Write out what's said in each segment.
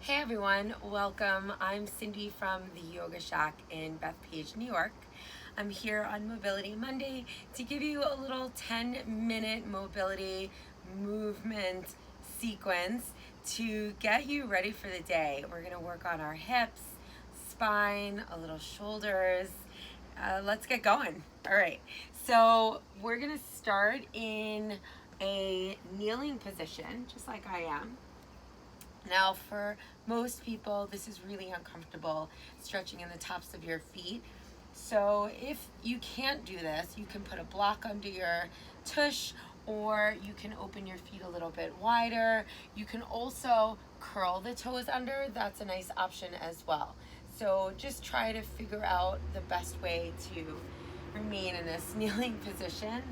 Hey everyone, welcome. I'm Cindy from the Yoga Shack in Bethpage, New York. I'm here on Mobility Monday to give you a little 10-minute mobility movement sequence to get you ready for the day. We're going to work on our hips, spine, a little shoulders. Let's get going. All right, so we're going to start in a kneeling position, just like I am. Now, for most people, this is really uncomfortable, stretching in the tops of your feet. So if you can't do this, you can put a block under your tush, or you can open your feet a little bit wider. You can also curl the toes under. That's a nice option as well. So just try to figure out the best way to remain in this kneeling position.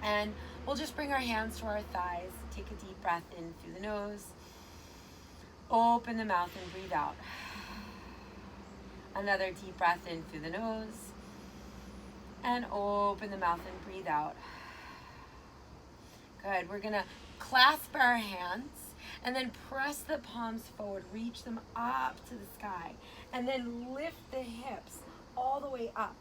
And we'll just bring our hands to our thighs, take a deep breath in through the nose. Open the mouth and breathe out. Another deep breath in through the nose. And open the mouth and breathe out. Good. We're going to clasp our hands and then press the palms forward. Reach them up to the sky. And then lift the hips all the way up.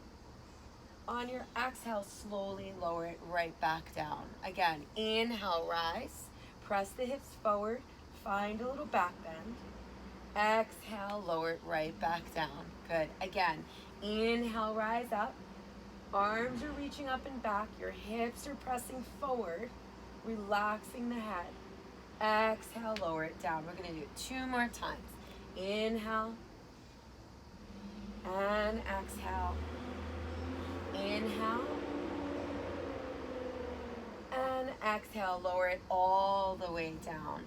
On your exhale, slowly lower it right back down. Again, inhale, rise. Press the hips forward. Find a little back bend. Exhale, lower it right back down. Good. Again, inhale, rise up. Arms are reaching up and back. Your hips are pressing forward, relaxing the head. Exhale, lower it down. We're going to do it 2 more times. Inhale and exhale. Inhale and exhale. Lower it all the way down.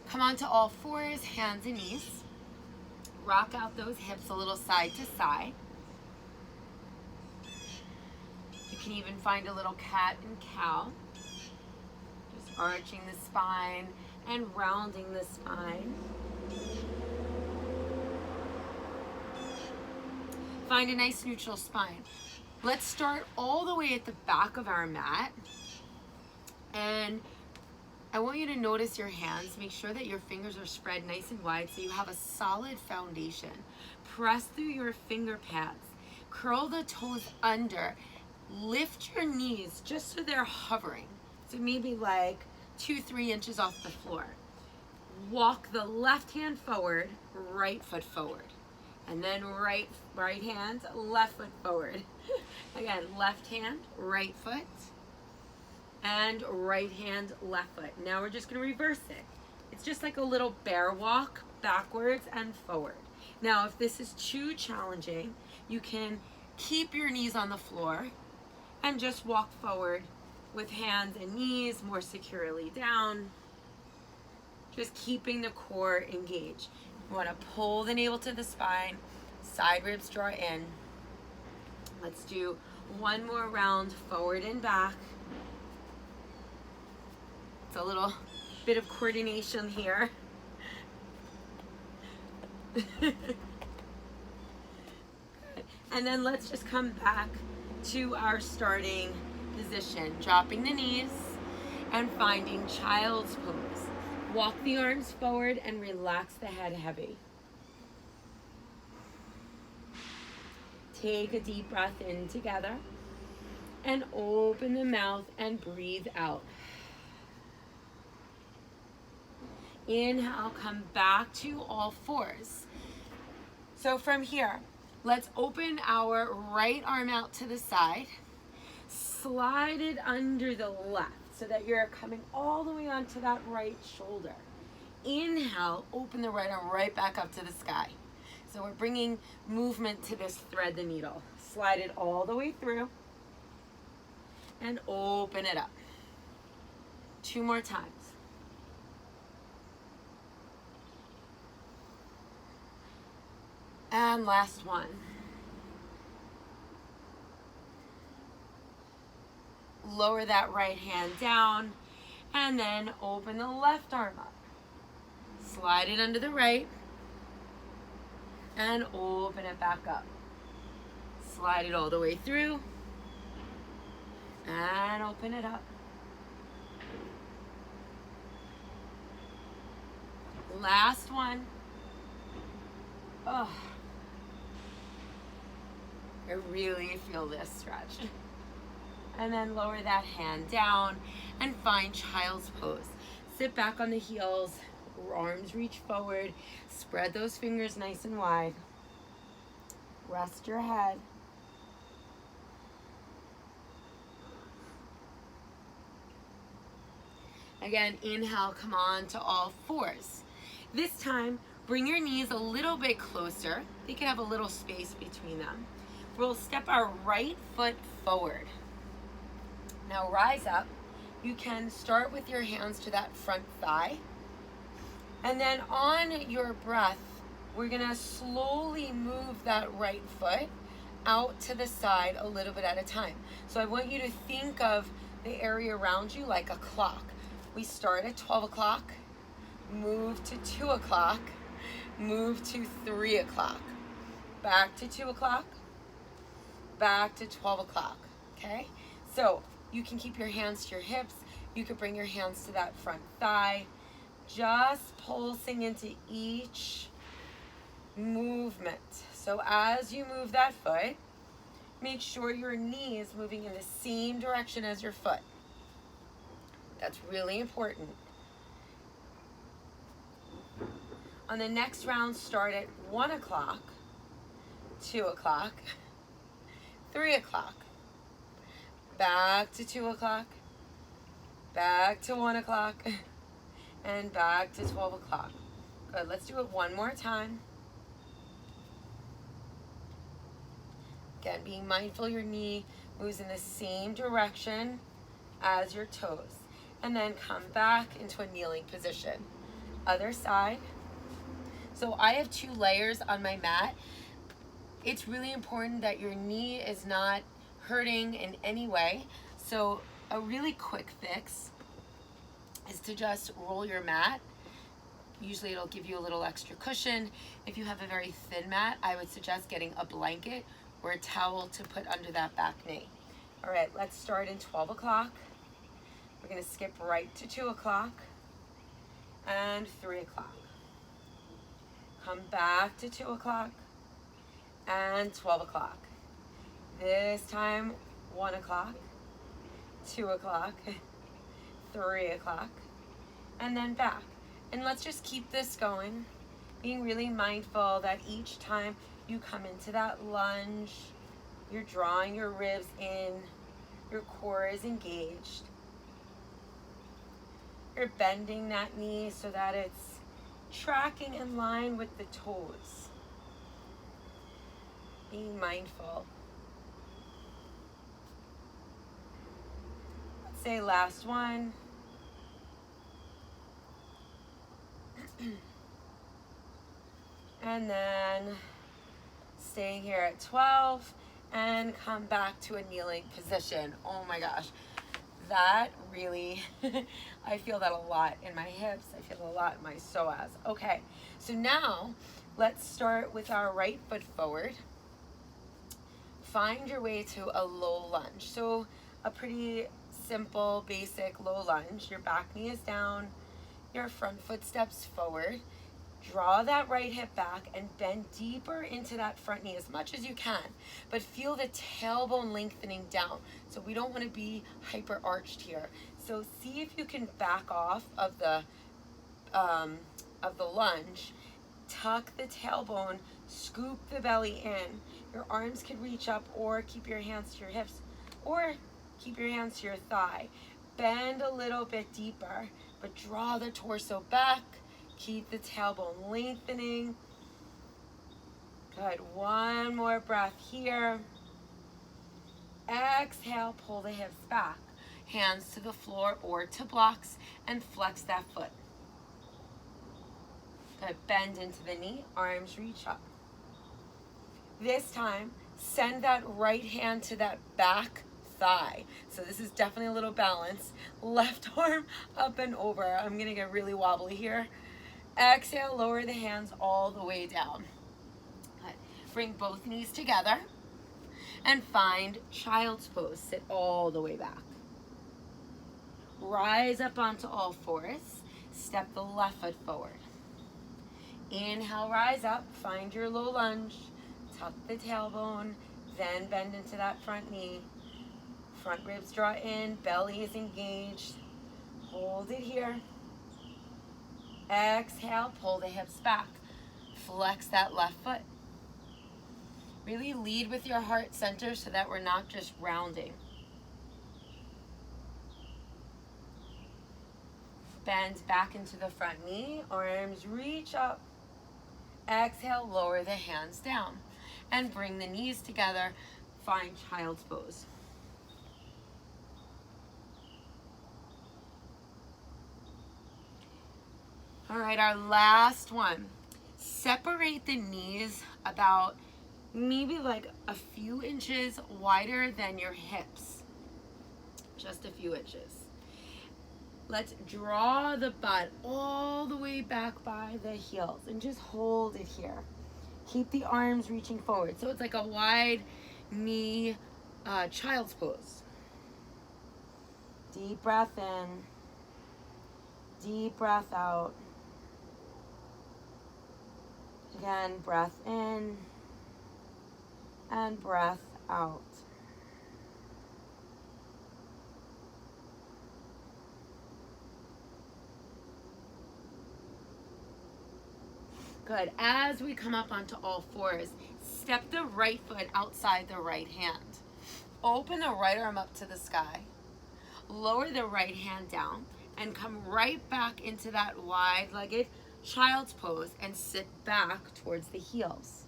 Come onto all fours, hands and knees. Rock out those hips a little side to side. You can even find a little cat and cow. Just arching the spine and rounding the spine. Find a nice neutral spine. Let's start all the way at the back of our mat. And I want you to notice your hands. Make sure that your fingers are spread nice and wide so you have a solid foundation. Press through your finger pads. Curl the toes under. Lift your knees just so they're hovering. So maybe like 2-3 inches off the floor. Walk the left hand forward, right foot forward. And then right hand, left foot forward. Again, left hand, right foot. And right hand, left foot. Now we're just going to reverse it. It's just like a little bear walk, backwards and forward. Now, if this is too challenging, you can keep your knees on the floor and just walk forward with hands and knees more securely down. Just keeping the core engaged. You want to pull the navel to the spine, side ribs draw in. Let's do one more round, forward and back. It's a little bit of coordination here. And then let's just come back to our starting position, dropping the knees and finding child's pose. Walk the arms forward and relax the head heavy. Take a deep breath in together and open the mouth and breathe out. Inhale, come back to all fours. So from here, let's open our right arm out to the side. Slide it under the left so that you're coming all the way onto that right shoulder. Inhale, open the right arm right back up to the sky. So we're bringing movement to this thread the needle. Slide it all the way through and open it up. 2 more times. And last one. Lower that right hand down and then open the left arm up. Slide it under the right and open it back up. Slide it all the way through and open it up. Last one. Oh, I really feel this stretch. And then lower that hand down and find child's pose. Sit back on the heels, arms reach forward, spread those fingers nice and wide. Rest your head. Again, inhale, come on to all fours. This time, bring your knees a little bit closer. They can have a little space between them. We'll step our right foot forward. Now rise up. You can start with your hands to that front thigh. And then on your breath, we're gonna slowly move that right foot out to the side a little bit at a time. So I want you to think of the area around you like a clock. We start at 12 o'clock, move to 2 o'clock, move to 3 o'clock, back to 2 o'clock, back to 12 o'clock, okay? So you can keep your hands to your hips. You could bring your hands to that front thigh, just pulsing into each movement. So as you move that foot, make sure your knee is moving in the same direction as your foot. That's really important. On the next round, start at 1 o'clock, 2 o'clock, 3 o'clock, back to 2 o'clock, back to 1 o'clock, and back to 12 o'clock. Good, let's do it one more time. Again, being mindful your knee moves in the same direction as your toes. And then come back into a kneeling position. Other side. So I have 2 layers on my mat. It's really important that your knee is not hurting in any way. So a really quick fix is to just roll your mat. Usually it'll give you a little extra cushion. If you have a very thin mat, I would suggest getting a blanket or a towel to put under that back knee. All right, let's start in 12 o'clock. We're gonna skip right to 2 o'clock and 3 o'clock. Come back to 2 o'clock and 12 o'clock. This time, 1 o'clock, 2 o'clock, 3 o'clock, and then back. And let's just keep this going, being really mindful that each time you come into that lunge, you're drawing your ribs in, your core is engaged. You're bending that knee so that it's tracking in line with the toes. Being mindful. Let's say last one. And then staying here at 12 and come back to a kneeling position. Oh my gosh. That really, I feel that a lot in my hips. I feel a lot in my psoas. Okay, so now let's start with our right foot forward. Find your way to a low lunge. So a pretty simple, basic low lunge. Your back knee is down, your front foot steps forward. Draw that right hip back and bend deeper into that front knee as much as you can, but feel the tailbone lengthening down. So we don't want to be hyper arched here. So see if you can back off of the lunge. Tuck the tailbone, scoop the belly in. Your arms can reach up, or keep your hands to your hips, or keep your hands to your thigh. Bend a little bit deeper, but draw the torso back. Keep the tailbone lengthening. Good. One more breath here. Exhale, pull the hips back. Hands to the floor or to blocks and flex that foot. Good. Bend into the knee, arms reach up. This time, send that right hand to that back thigh. So this is definitely a little balance. Left arm up and over. I'm gonna get really wobbly here. Exhale, lower the hands all the way down. Good. Bring both knees together and find child's pose. Sit all the way back. Rise up onto all fours. Step the left foot forward. Inhale, rise up, find your low lunge, tuck the tailbone, then bend into that front knee. Front ribs draw in, belly is engaged. Hold it here. Exhale, pull the hips back. Flex that left foot. Really lead with your heart center so that we're not just rounding. Bend back into the front knee, arms reach up. Exhale, lower the hands down and bring the knees together. Find child's pose. All right, our last one. Separate the knees about maybe like a few inches wider than your hips. Just a few inches. Let's draw the butt all the way back by the heels and just hold it here. Keep the arms reaching forward. So it's like a wide knee child's pose. Deep breath in. Deep breath out. Again, breath in and breath out. Good. As we come up onto all fours, step the right foot outside the right hand. Open the right arm up to the sky. Lower the right hand down and come right back into that wide-legged child's pose and sit back towards the heels.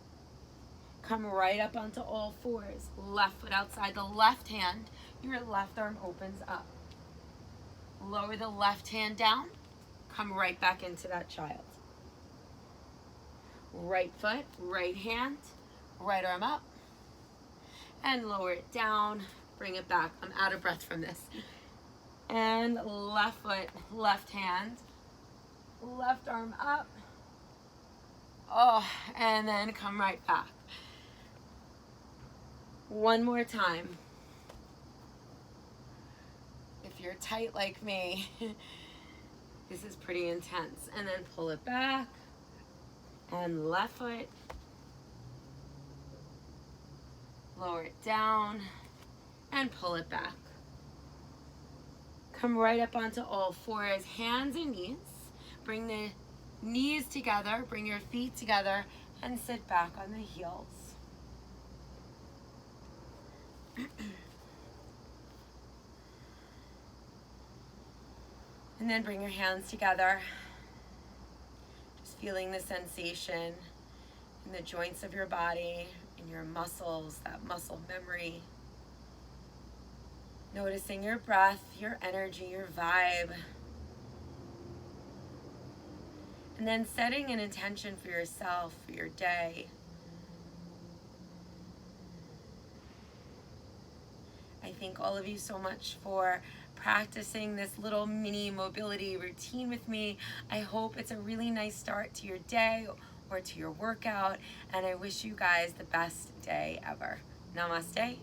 Come right up onto all fours. Left foot outside the left hand. Your left arm opens up. Lower the left hand down. Come right back into that child. Right foot, right hand, right arm up. And lower it down. Bring it back. I'm out of breath from this. And left foot, left hand, left arm up. Oh, and then come right back. One more time. If you're tight like me, this is pretty intense. And then pull it back. And left foot. Lower it down. And pull it back. Come right up onto all fours, hands and knees. Bring the knees together, bring your feet together, and sit back on the heels. And then bring your hands together. Just feeling the sensation in the joints of your body, in your muscles, that muscle memory. Noticing your breath, your energy, your vibe. And then setting an intention for yourself, for your day. I thank all of you so much for practicing this little mini mobility routine with me. I hope it's a really nice start to your day or to your workout, and I wish you guys the best day ever. Namaste.